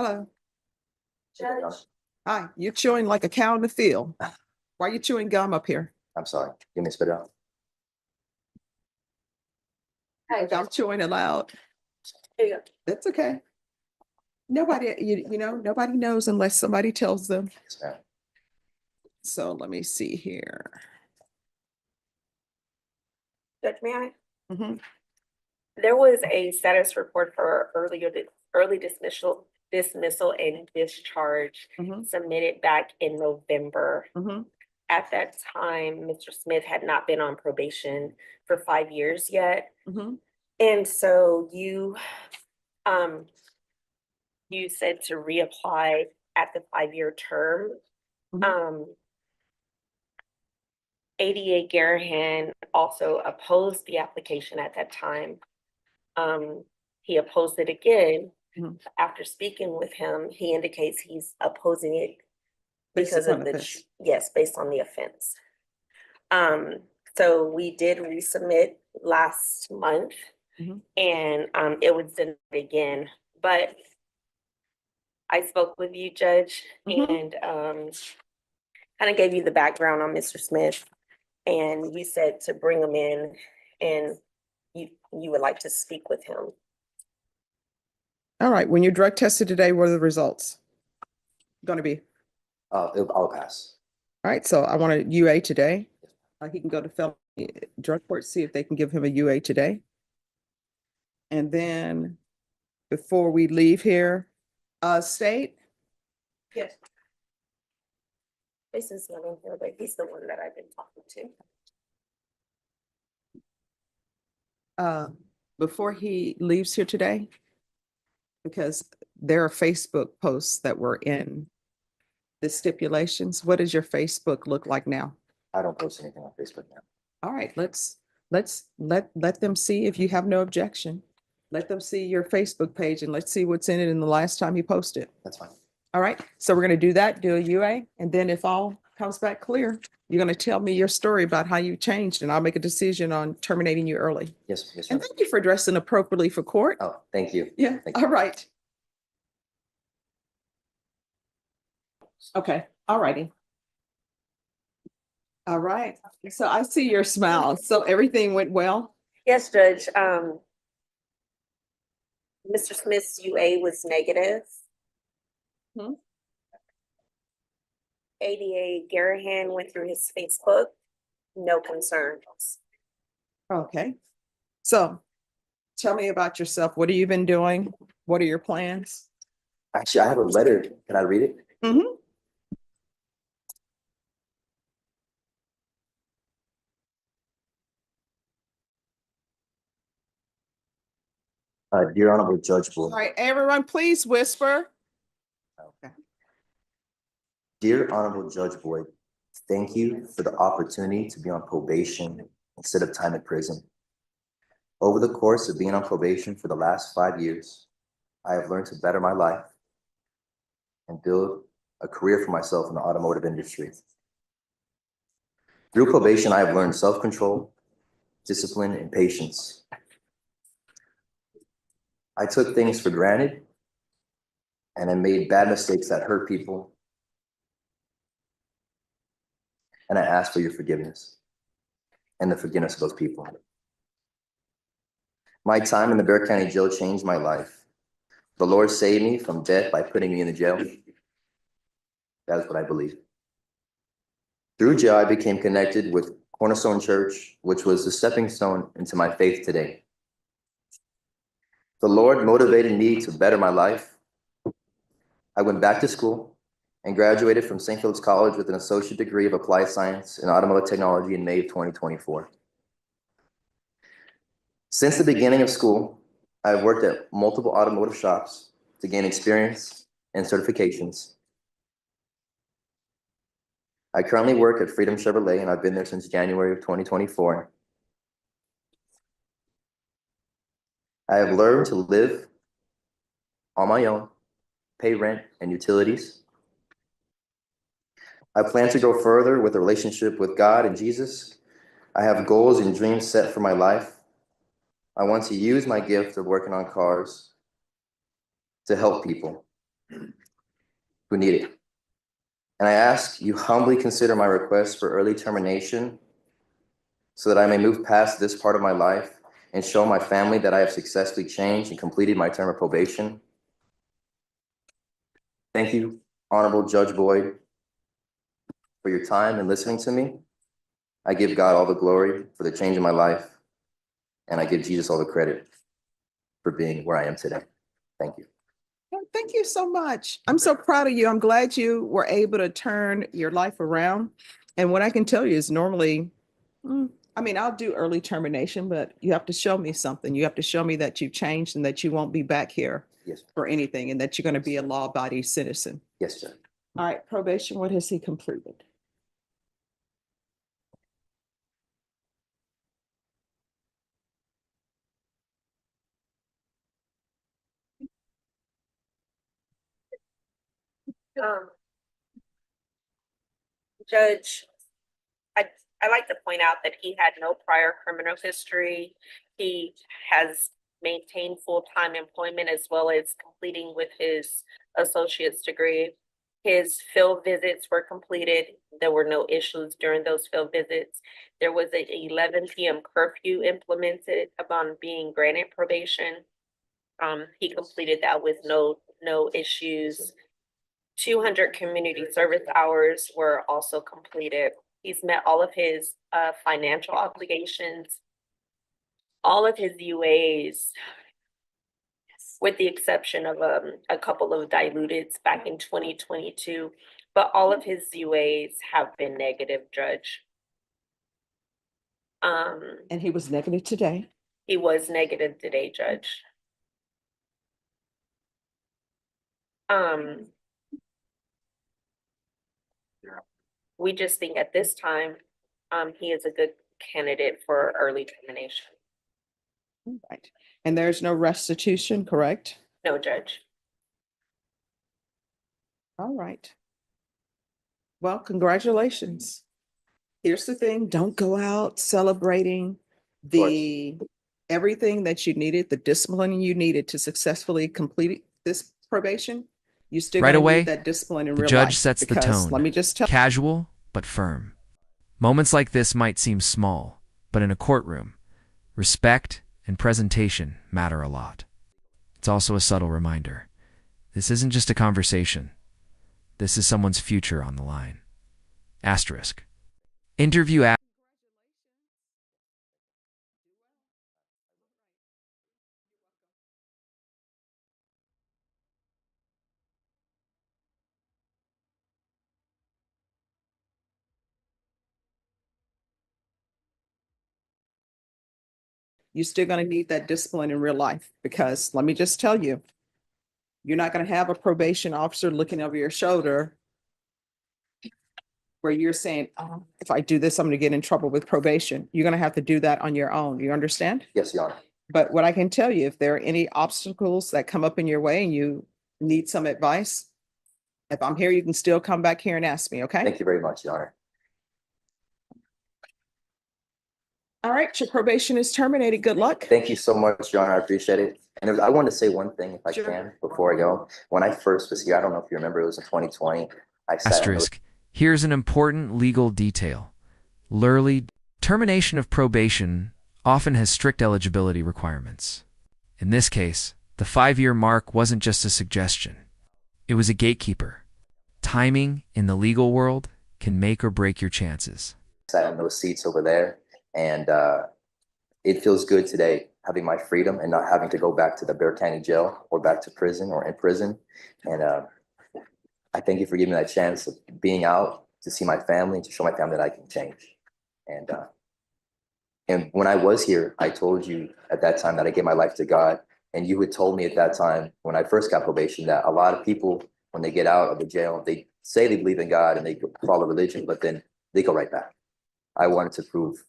Hello. Judge. Hi, you're chewing like a cow in the field. Why are you chewing gum up here? I'm sorry. Give me a spit out. I'm chewing it loud. There you go. That's okay. Nobody, nobody knows unless somebody tells them. Yes, ma'am. So let me see here. Judge, may I? Mhm. There was a status report for early dismissal and discharge Mhm. submitted back in November. Mhm. At that time, Mr. Smith had not been on probation for 5 years yet. Mhm. And so you said to reapply at the 5-year term. Mhm. ADA Garahan also opposed the application at that time. He opposed it again. Mhm. After speaking with him, he indicates he's opposing it Based because upon of the, offense. yes, based on the offense. So we did resubmit last month. Mhm. And it was denied again, but I spoke with you, Judge, Mhm. and kind of gave you the background on Mr. Smith, and you said to bring him in, and you would like to speak with him. All right, when you drug tested today, what are the results going to be? I'll pass. All right, so I want a UA today. He can go to felony drug court, see if they can give him a UA today. And then before we leave here, State, Yes. This is not in here, but he's the one that I've been talking to. before he leaves here today, because there are Facebook posts that were in the stipulations. What does your Facebook look like now? I don't post anything on Facebook now. All right, let's let them see if you have no objection. Let them see your Facebook page and let's see what's in it in the last time you posted. That's fine. All right, so we're gonna do that, do a UA, and then if all comes back clear, you're gonna tell me your story about how you changed and I'll make a decision on terminating you early. Yes, yes, And ma'am. thank you for dressing appropriately for court. Oh, thank you. Yeah, Thank you. all right. Okay, all righty. All right, so I see your smile. So everything went well? Yes, Judge. Mr. Smith's UA was negative. Hmm. ADA Garahan went through his Facebook, no concerns. Okay, so tell me about yourself. What have you been doing? What are your plans? Actually, I have a letter. Can I read it? Mm-hmm. Dear Honorable Judge All Boyd. right, everyone, please whisper. Okay. Dear Honorable Judge Boyd, thank you for the opportunity to be on probation instead of time in prison. Over the course of being on probation for the last 5 years, I have learned to better my life and build a career for myself in the automotive industry. Through probation, I have learned self-control, discipline, and patience. I took things for granted and I made bad mistakes that hurt people. And I ask for your forgiveness and the forgiveness of those people. My time in the Bexar County Jail changed my life. The Lord saved me from death by putting me in the jail. That is what I believe. Through jail, I became connected with Cornerstone Church, which was the stepping stone into my faith today. The Lord motivated me to better my life. I went back to school and graduated from St. Philip's College with an associate degree of applied science in automotive technology in May of 2024. Since the beginning of school, I've worked at multiple automotive shops to gain experience and certifications. I currently work at Freedom Chevrolet, and I've been there since January of 2024. I have learned to live on my own, pay rent and utilities. I plan to go further with a relationship with God and Jesus. I have goals and dreams set for my life. I want to use my gift of working on cars to help people who need it. And I ask you humbly consider my request for early termination so that I may move past this part of my life and show my family that I have successfully changed and completed my term of probation. Thank you, Honorable Judge Boyd, for your time and listening to me. I give God all the glory for the change in my life, and I give Jesus all the credit for being where I am today. Thank you. Well, thank you so much. I'm so proud of you. I'm glad you were able to turn your life around. And what I can tell you is normally, I mean, I'll do early termination, but you have to show me something. You have to show me that you've changed and that you won't be back here Yes, for anything and that you're going to be a law-abiding citizen. yes, sir. All right, probation, what has he completed? Judge, I like to point out that he had no prior criminal history. He has maintained full-time employment as well as completing with his associate's degree. His field visits were completed. There were no issues during those field visits. There was an 11 p.m. curfew implemented upon being granted probation. He completed that with no issues. 200 community service hours were also completed. He's met all of his financial obligations, all of his UAs, with the exception of a couple of diluteds back in 2022, but all of his UAs have been negative, Judge. And he was negative today. He was negative today, Judge. We just think at this time, he is a good candidate for early termination. Right. And there's no restitution, correct? No, Judge. All right. Well, congratulations. Here's the thing, don't go out celebrating everything that you needed, the discipline you needed to successfully complete this probation. You still Right gonna away, need that discipline in the real judge life, sets the because tone. let me just tell Casual, but firm. Moments like this might seem small, but in a courtroom, respect and presentation matter a lot. It's also a subtle reminder. This isn't just a conversation. This is someone's future on the line. Asterisk. Interview you're still gonna need that discipline in real life, because let me just tell you, you're not gonna have a probation officer looking over your shoulder where you're saying, oh, if I do this, I'm gonna get in trouble with probation. You're gonna have to do that on your own. You understand? Yes, Your Honor. But what I can tell you, if there are any obstacles that come up in your way and you need some advice, if I'm here, you can still come back here and ask me, okay? Thank you very much, Your Honor. All right, your probation is terminated. Good luck. Thank you so much, Your Honor. I appreciate it. And I want to say one thing, if I Sure. can, before I go. When I first was here, I don't know if you remember, it was in 2020. I sat in asterisk. Here's an important legal detail. Early termination of probation often has strict eligibility requirements. In this case, the 5-year mark wasn't just a suggestion. It was a gatekeeper. Timing in the legal world can make or break your chances. sat in those seats over there, and it feels good today having my freedom and not having to go back to the Bexar County jail or back to prison or in prison. And I thank you for giving me that chance of being out to see my family and to show my family that I can change. And when I was here, I told you at that time that I gave my life to God. And you had told me at that time, when I first got probation, that a lot of people, when they get out of the jail, they say they believe in God and they follow religion, but then they go right back. I wanted to prove